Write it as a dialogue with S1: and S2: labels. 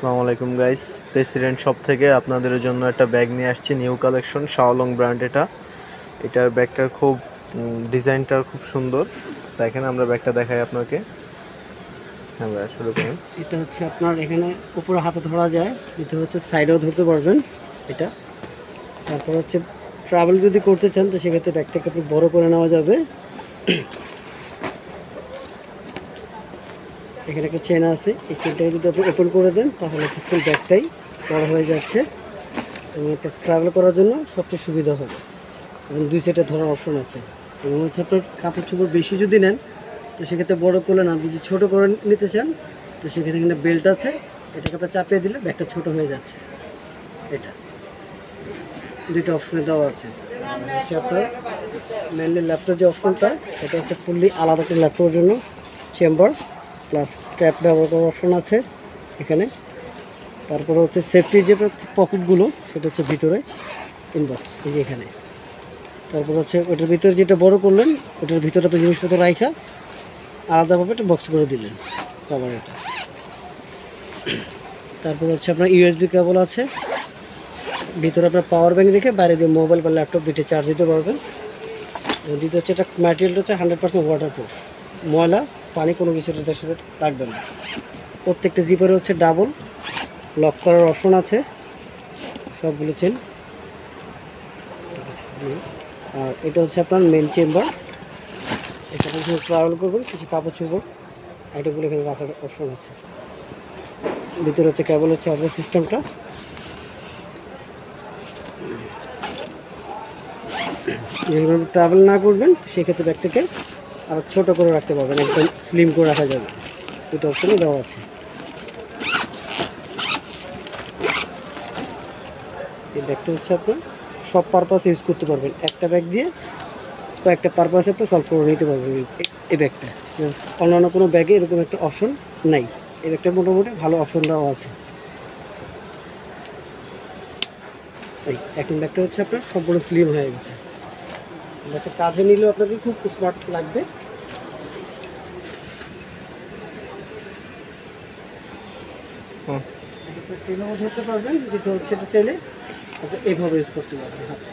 S1: আসসালামু আলাইকুম guys, president shop থেকে আপনাদের জন্য একটা ব্যাগ নিয়ে আসছি, নিউ কালেকশন শাওলং ব্র্যান্ড। এটার ব্যাগটার খুব ডিজাইনটা খুব সুন্দর। দেখেন আমরা ব্যাগটা দেখাই আপনাকে। হ্যাঁ ভাইয়া, শুরু করুন।
S2: এটা হচ্ছে আপনার এখানে উপরে হাতে ধরা যায়, এটা হচ্ছে সাইডেও ধরতে পারবেন এটা। তারপর হচ্ছে ট্রাভেল যদি করতে চান তো সেক্ষেত্রে ব্যাগটাকে একটু বড় করে নেওয়া যাবে। এখানে একটা চেন আছে, এই চেনটাকে যদি আপনি ওপেন করে দেন তাহলে হচ্ছে ফুল ব্যাগটাই বড় হয়ে যাচ্ছে এবং এটা ট্রাভেল করার জন্য সবচেয়ে সুবিধা হবে। এবং দুই সাইডে ধরার অপশন আছে। এবং হচ্ছে আপনার কাপড় চোপড় বেশি যদি নেন তো সেক্ষেত্রে বড় করলেন, আর যদি ছোটো করে নিতে চান তো সেক্ষেত্রে এখানে বেল্ট আছে, এটাকে আপনার চাপিয়ে দিলে ব্যাগটা ছোটো হয়ে যাচ্ছে। এটা দুইটা অপশনে দেওয়া আছে। হচ্ছে আপনার মেনলি ল্যাপটপ যে অপশনটা সেটা হচ্ছে ফুললি আলাদা করে ল্যাপটপের জন্য চেম্বার প্লাস ট্যাপ ব্যবহার করার অপশন আছে এখানে। তারপরে হচ্ছে সেফটির যে পকেটগুলো সেটা হচ্ছে ভিতরে ইনবক্স এই যে এখানে। তারপর হচ্ছে ওটার ভিতরে যেটা বড় করলেন ওটার ভিতরে তো জিনিসপত্র রাখা আলাদাভাবে একটা বক্স করে দিলেন কভার এটা। তারপর হচ্ছে আপনার ইউএসবি কেবল আছে ভিতরে, আপনার পাওয়ার ব্যাংক রেখে বাইরে দিয়ে মোবাইল বা ল্যাপটপ দুটো চার্জ দিতে পারবেন। দ্বিতীয় হচ্ছে এটা ম্যাটেরিয়ালটা হচ্ছে 100% ওয়াটারপ্রুফ, ময়লা পানি কোনো কিছু এটার সাথে রাখবেন না। প্রত্যেকটা জিপারে হচ্ছে ডাবল লক করার অপশন আছে সবগুলো চেন। আর এটা হচ্ছে আপনার মেন চেম্বার, এখানে যখন ট্রাভেল করবেন কিছু কাপড় চোপড় আইটেমগুলো এখানে রাখার অপশন আছে। ভিতরে হচ্ছে কেবলের চার্জার সিস্টেমটা। যেভাবে ট্রাভেল না করবেন সেক্ষেত্রে ব্যাগটাকে আর ছোটো করে রাখতে পারবেন, একদম স্লিম করে রাখা যাবে, দুটো অপশনই দেওয়া আছে। এই ব্যাগটা হচ্ছে আপনার সব পারপাস ইউজ করতে পারবেন, একটা ব্যাগ দিয়ে কয়েকটা পারপাসে আপনি সলভ করে নিতে পারবেন এই ব্যাগটা। অন্যান্য কোনো ব্যাগে এরকম একটা অপশন নাই, এই ব্যাগটা মোটামুটি ভালো অপশন দেওয়া আছে। এই এখন ব্যাগটা হচ্ছে আপনার সম্পূর্ণ স্লিম হয়ে গেছে, ব্যাগটা কাঁধে নিলেও আপনাকে খুব স্মার্ট লাগবে। ট্রেনেও ধরতে পারবেন, যেটা হচ্ছে এটা চাইলে এইভাবে ইউজ করতে পারবেন হাতে।